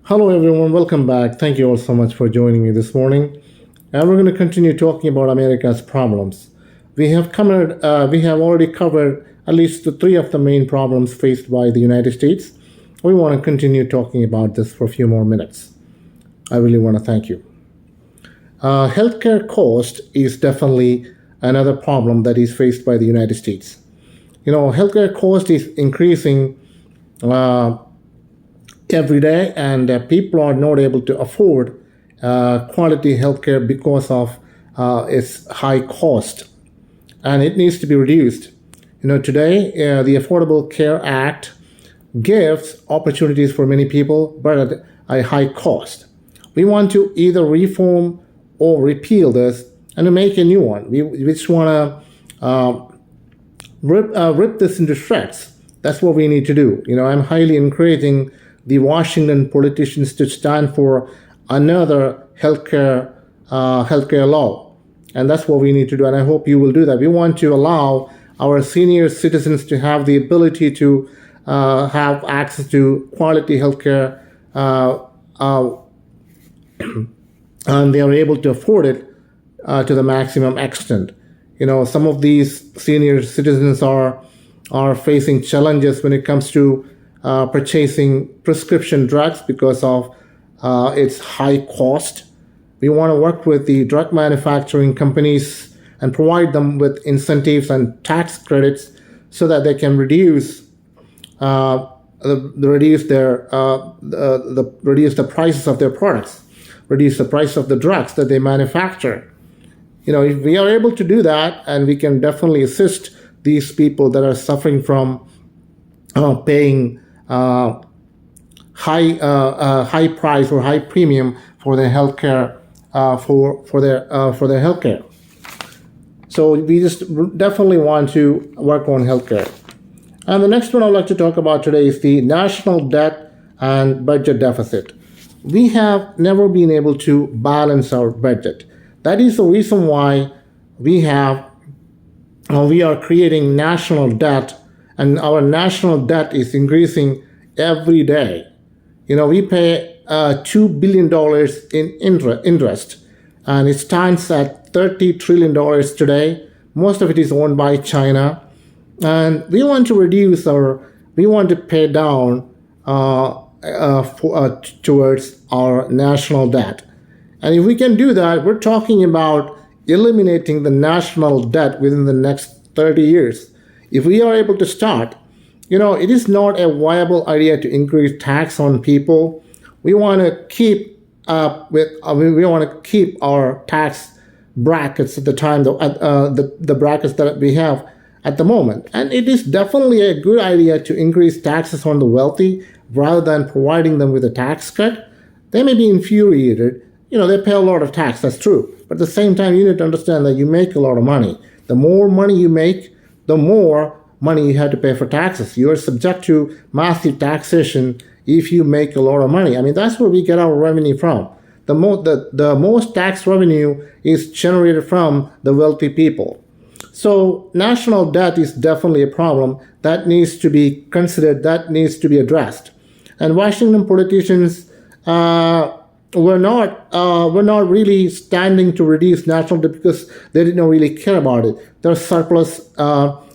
Hello, everyone. Welcome back. Thank you all so much for joining me this morning. And we're going to continue talking about America's problems. We have already covered at least the three of the main problems faced by the United States. We want to continue talking about this for a few more minutes. I really want to thank you. Healthcare cost is definitely another problem that is faced by the United States. Healthcare cost is increasing uh, every day, and people are not able to afford quality healthcare because of its high cost, and it needs to be reduced. Today, the Affordable Care Act gives opportunities for many people, but at a high cost. We want to either reform or repeal this and to make a new one. We just want to rip this into shreds. That's what we need to do. I'm highly encouraging the Washington politicians to stand for another healthcare law, and that's what we need to do. And I hope you will do that. We want to allow our senior citizens to have the ability to have access to quality healthcare, and they are able to afford it to the maximum extent. Some of these senior citizens are facing challenges when it comes to purchasing prescription drugs because of its high cost. We want to work with the drug manufacturing companies and provide them with incentives and tax credits so that they can reduce reduce the prices of their products, reduce the price of the drugs that they manufacture. If we are able to do that, and we can definitely assist these people that are suffering from paying high price or high premium for their healthcare, for their healthcare. So we just definitely want to work on healthcare. And the next one I'd like to talk about today is the national debt and budget deficit. We have never been able to balance our budget. That is the reason why we are creating national debt, and our national debt is increasing every day. We pay $2 billion in interest, and it stands at $30 trillion today. Most of it is owned by China, and we want to pay down towards our national debt. And if we can do that, we're talking about eliminating the national debt within the next 30 years. If we are able to start, it is not a viable idea to increase tax on people. We want to keep we want to keep our tax brackets at the time, the brackets that we have at the moment. And it is definitely a good idea to increase taxes on the wealthy rather than providing them with a tax cut. They may be infuriated. They pay a lot of tax, that's true. But at the same time, you need to understand that you make a lot of money. The more money you make, the more money you have to pay for taxes. You are subject to massive taxation if you make a lot of money. That's where we get our revenue from. The most tax revenue is generated from the wealthy people. So national debt is definitely a problem that needs to be considered, that needs to be addressed. And Washington politicians we're not really standing to reduce national debt because they didn't really care about it. Their surplus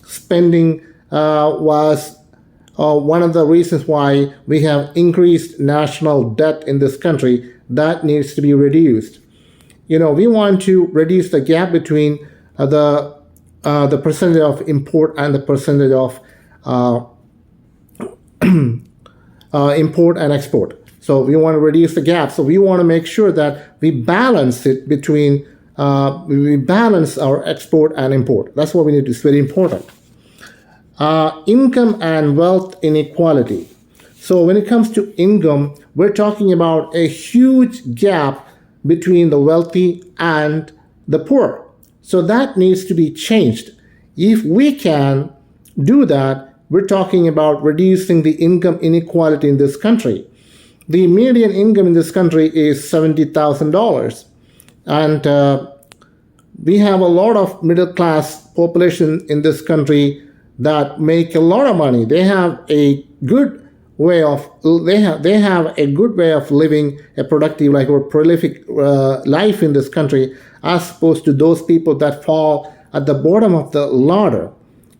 spending was one of the reasons why we have increased national debt in this country. That needs to be reduced. We want to reduce the gap between the percentage of import and the percentage of import and export. So we want to reduce the gap. So we want to make sure that we balance it between, we balance our export and import. That's what we need to do. It's very important. Income and wealth inequality. So when it comes to income, we're talking about a huge gap between the wealthy and the poor. So that needs to be changed. If we can do that, we're talking about reducing the income inequality in this country. The median income in this country is $70,000. And we have a lot of middle class population in this country that make a lot of money. They have a good they have a good way of living a productive, like or prolific life in this country, as opposed to those people that fall at the bottom of the ladder,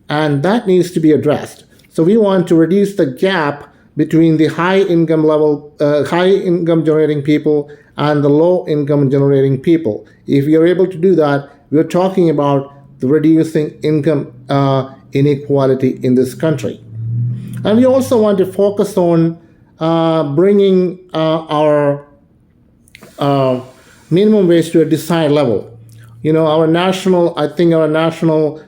and that needs to be addressed. So we want to reduce the gap between the high income generating people and the low income generating people. If we are able to do that, we are talking about the reducing income inequality in this country. And we also want to focus on bringing our minimum wage to a desired level. I think our national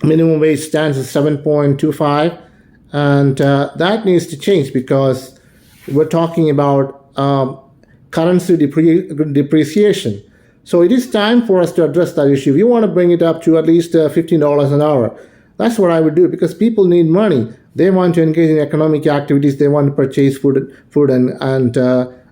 minimum wage stands at 7.25, and that needs to change because we're talking about currency depreciation. So it is time for us to address that issue. We want to bring it up to at least $15 an hour. That's what I would do because people need money. They want to engage in economic activities. They want to purchase food and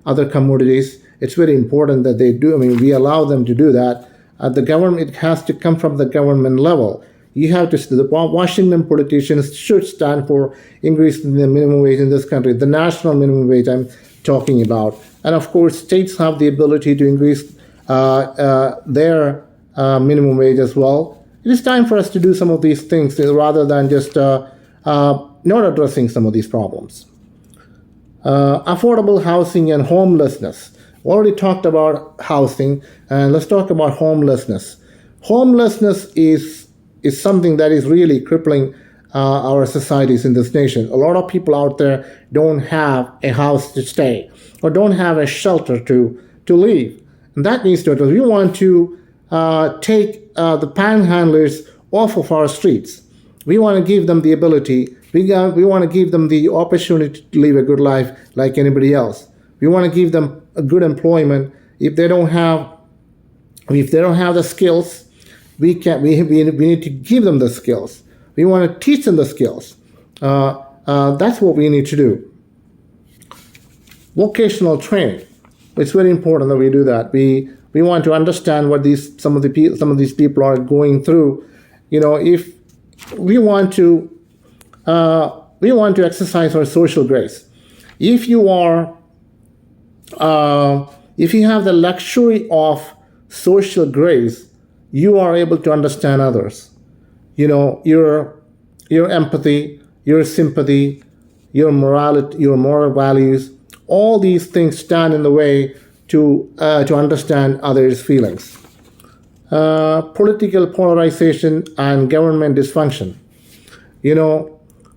other commodities. It's very important that they do. I mean, we allow them to do that. The government, it has to come from the government level. The Washington politicians should stand for increasing the minimum wage in this country, the national minimum wage I'm talking about. And of course, states have the ability to increase their minimum wage as well. It is time for us to do some of these things rather than just not addressing some of these problems. Affordable housing and homelessness. We already talked about housing, and let's talk about homelessness. Homelessness is something that is really crippling our societies in this nation. A lot of people out there don't have a house to stay or don't have a shelter to live. And that needs to address. We want to take the panhandlers off of our streets. We want to give them the ability. We want to give them the opportunity to live a good life like anybody else. We want to give them a good employment. If they don't have the skills, we need to give them the skills. We want to teach them the skills. That's what we need to do. Vocational training. It's very important that we do that. We want to understand what some of these people are going through. If we want to exercise our social grace. If you have the luxury of social grace, you are able to understand others. Your empathy, your sympathy, your morality, your moral values, all these things stand in the way to understand others' feelings. Political polarization and government dysfunction.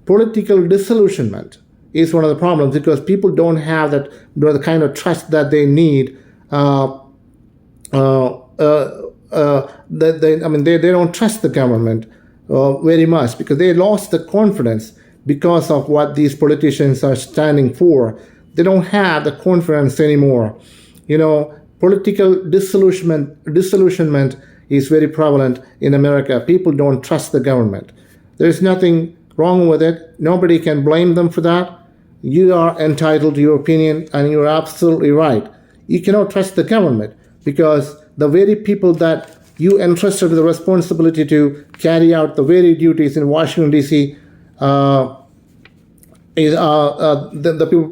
Political disillusionment is one of the problems because people don't have the kind of trust that they need. They don't trust the government very much because they lost the confidence because of what these politicians are standing for. They don't have the confidence anymore. Political disillusionment is very prevalent in America. People don't trust the government. There's nothing wrong with it. Nobody can blame them for that. You are entitled to your opinion, and you're absolutely right. You cannot trust the government because the very people that you entrusted with the responsibility to carry out the very duties in Washington, D.C., the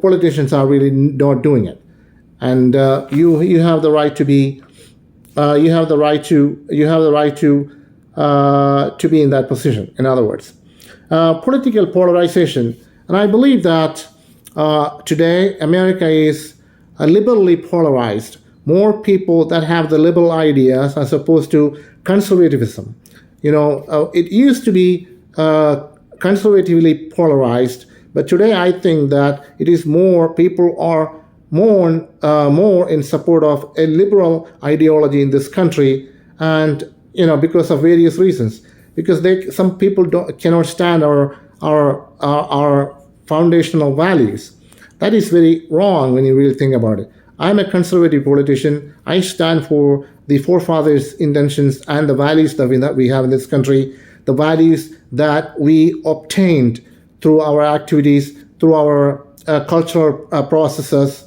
politicians are really not doing it. And you have the right to be be in that position. In other words, political polarization, and I believe that today America is liberally polarized. More people that have the liberal ideas as opposed to conservatism. It used to be conservatively polarized, but today I think that it is more. People are more in support of a liberal ideology in this country, and because of various reasons. Because some people cannot stand our foundational values. That is very wrong when you really think about it. I'm a conservative politician. I stand for the forefathers' intentions and the values that we have in this country, the values that we obtained through our activities, through our cultural processes,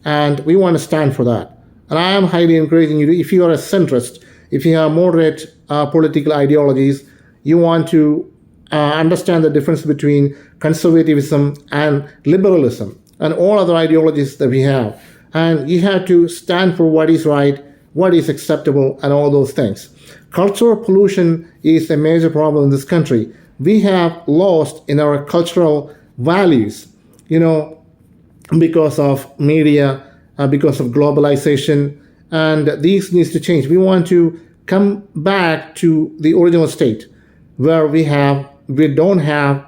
and we want to stand for that. And I am highly encouraging you, if you are a centrist, if you have moderate political ideologies, you want to understand the difference between conservatism and liberalism and all other ideologies that we have. And you have to stand for what is right, what is acceptable, and all those things. Cultural pollution is a major problem in this country. We have lost in our cultural values, because of media, because of globalization, and these needs to change. We want to come back to the original state where we don't have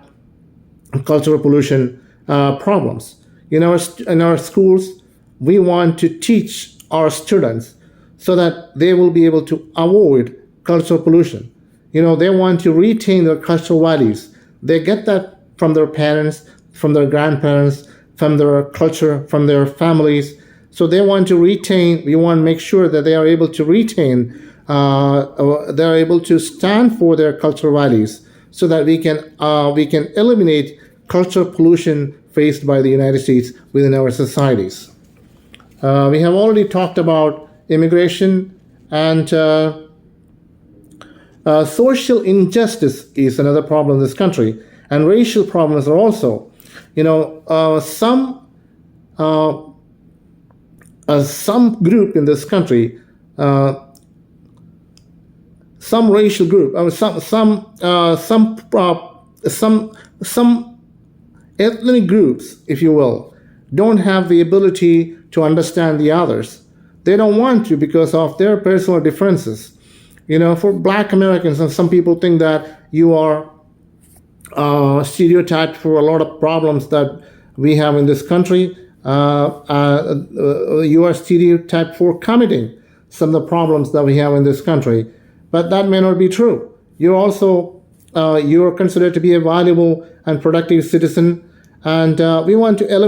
cultural pollution problems. In our schools, we want to teach our students so that they will be able to avoid cultural pollution. They want to retain their cultural values. They get that from their parents, from their grandparents, from their culture, from their families. So we want to make sure that they are able to retain, they're able to stand for their cultural values so that we can eliminate cultural pollution faced by the United States within our societies. We have already talked about immigration, and social injustice is another problem in this country, and racial problems are also. Some group in this country, some racial group, some ethnic groups, if you will, don't have the ability to understand the others. They don't want to because of their personal differences. For Black Americans, and some people think that you are stereotyped for a lot of problems that we have in this country. You are stereotyped for committing some of the problems that we have in this country, but that may not be true. You're also considered to be a valuable and productive citizen, and we want to eliminate